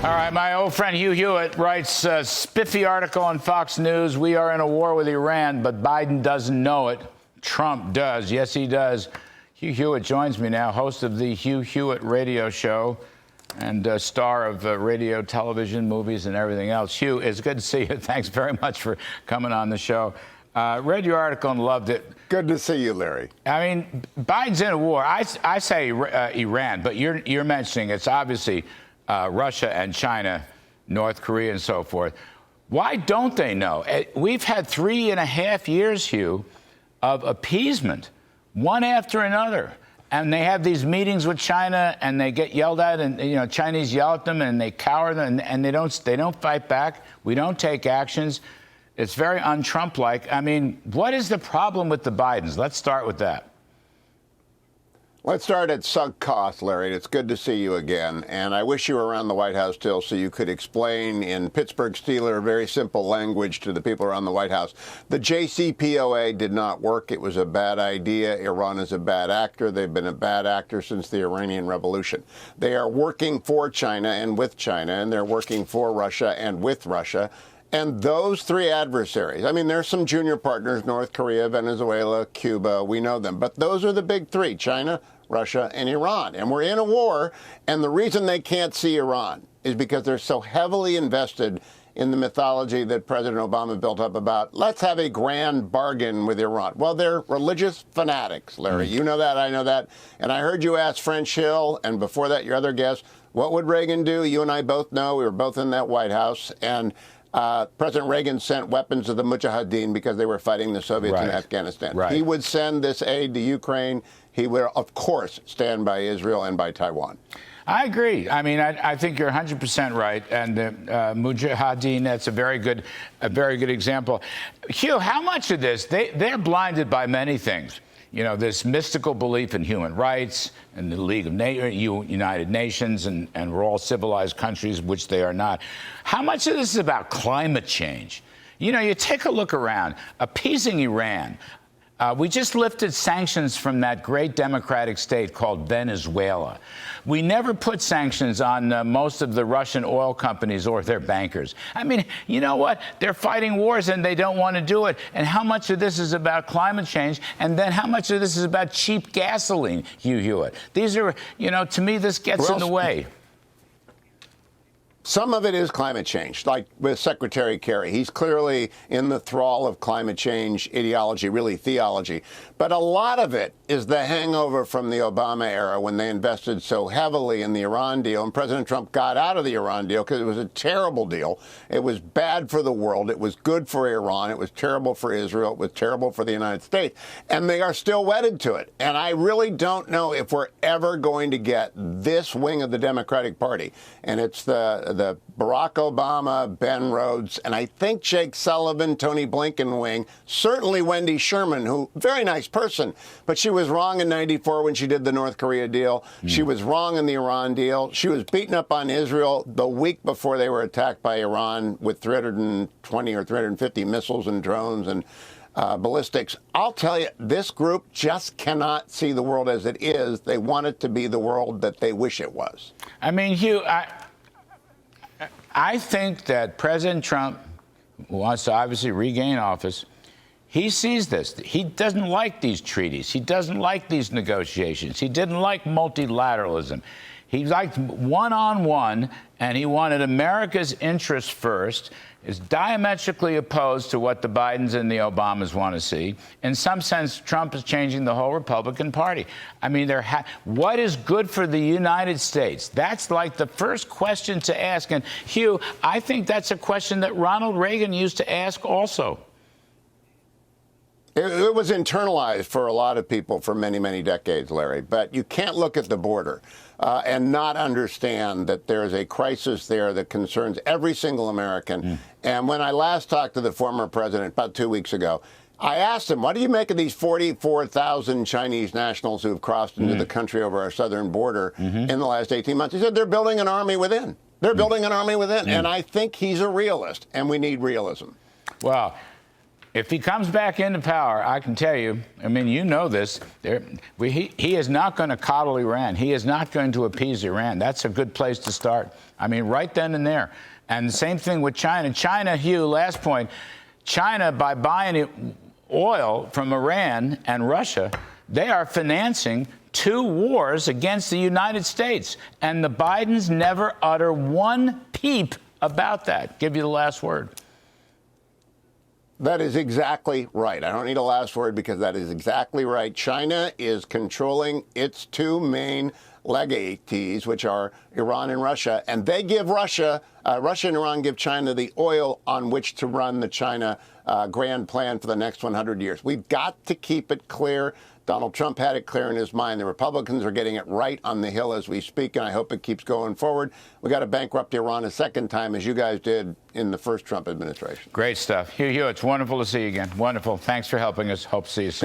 All right, my old friend Hugh Hewitt writes a spiffy article on Fox News. We are in a war with Iran, but Biden doesn't know it. Trump does. Yes, he does. Hugh Hewitt joins me now, host of the Hugh Hewitt Radio Show and star of radio, television, movies, and everything else. Hugh, it's good to see you. Thanks very much for coming on the show. Read your article and loved it. Good to see you, Larry. I mean, Biden's in a war. I say Iran, but you're mentioning it's obviously Russia and China, North Korea, and so forth. Why don't they know? We've had 3.5 years, Hugh, of appeasement, one after another. And they have these meetings with China, and they get yelled at, and Chinese yell at them, and they cower them, and they don't fight back. We don't take actions. It's very un-Trump-like. I mean, what is the problem with the Bidens? Let's start with that. Let's start at sunk cost, Larry. It's good to see you again. And I wish you were around the White House still so you could explain in Pittsburgh Steeler, very simple language to the people around the White House. The JCPOA did not work. It was a bad idea. Iran is a bad actor. They've been a bad actor since the Iranian Revolution. They are working for China and with China, and they're working for Russia and with Russia. And those three adversaries, I mean, there's some junior partners, North Korea, Venezuela, Cuba, we know them. But those are the big three, China, Russia, and Iran. And we're in a war, and the reason they can't see Iran is because they're so heavily invested in the mythology that President Obama built up about, let's have a grand bargain with Iran. Well, they're religious fanatics, Larry. You know that, I know that. And I heard you ask French Hill, and before that, your other guest, what would Reagan do? You and I both know. We were both in that White House. And President Reagan sent weapons to the Mujahideen because they were fighting the Soviets in Afghanistan. Right. He would send this aid to Ukraine. He would, of course, stand by Israel and by Taiwan. I agree. I mean, I think you're 100% right. And Mujahideen, that's a very good example. Hugh, how much of this, they're blinded by many things. You know, this mystical belief in human rights and the League of United Nations, and we're all civilized countries, which they are not. How much of this is about climate change? You know, you take a look around, appeasing Iran. We just lifted sanctions from that great democratic state called Venezuela. We never put sanctions on most of the Russian oil companies or their bankers. I mean, you know what? They're fighting wars and they don't want to do it. And how much of this is about climate change? And then how much of this is about cheap gasoline, Hugh Hewitt? These are, to me, this gets in the way. Some of it is climate change, like with Secretary Kerry. He's clearly in the thrall of climate change ideology, really theology. But a lot of it is the hangover from the Obama era when they invested so heavily in the Iran deal. And President Trump got out of the Iran deal because it was a terrible deal. It was bad for the world. It was good for Iran. It was terrible for Israel. It was terrible for the United States. And they are still wedded to it. And I really don't know if we're ever going to get this wing of the Democratic Party. And it's the Barack Obama, Ben Rhodes, and I think Jake Sullivan, Tony Blinken wing, certainly Wendy Sherman, who, very nice person, but she was wrong in '94 when she did the North Korea deal. She was wrong in the Iran deal. She was beaten up on Israel the week before they were attacked by Iran with 320 or 350 missiles and drones and ballistics. I'll tell you, this group just cannot see the world as it is. They want it to be the world that they wish it was. I mean, Hugh, I think that President Trump, who wants to obviously regain office, he sees this. He doesn't like these treaties. He doesn't like these negotiations. He didn't like multilateralism. He liked one-on-one, and he wanted America's interests first. Is diametrically opposed to what the Bidens and the Obamas want to see. In some sense, Trump is changing the whole Republican Party. I mean, what is good for the United States? That's like the first question to ask. And Hugh, I think that's a question that Ronald Reagan used to ask also. It was internalized for a lot of people for many, many decades, Larry. But you can't look at the border and not understand that there is a crisis there that concerns every single American. And when I last talked to the former president about 2 weeks ago, I asked him, what do you make of these 44,000 Chinese nationals who have crossed into the country over our southern border in the last 18 months? He said they're building an army within. They're building an army within. And I think he's a realist, and we need realism. Well, if he comes back into power, I can tell you, I mean, you know this, he is not going to coddle Iran. He is not going to appease Iran. That's a good place to start. I mean, right then and there. And the same thing with China. China, Hugh, last point, China, by buying oil from Iran and Russia, they are financing 2 wars against the United States. And the Bidens never utter one peep about that. Give you the last word. That is exactly right. I don't need a last word because that is exactly right. China is controlling its 2 main legatees, which are Iran and Russia, and they give Russia and Iran give China the oil on which to run the China grand plan for the next 100 years. We've got to keep it clear. Donald Trump had it clear in his mind. The Republicans are getting it right on the Hill as we speak, and I hope it keeps going forward. We got to bankrupt Iran a second time, as you guys did in the first Trump administration. Great stuff. Hugh Hewitt, it's wonderful to see you again. Wonderful. Thanks for helping us. Hope to see you soon.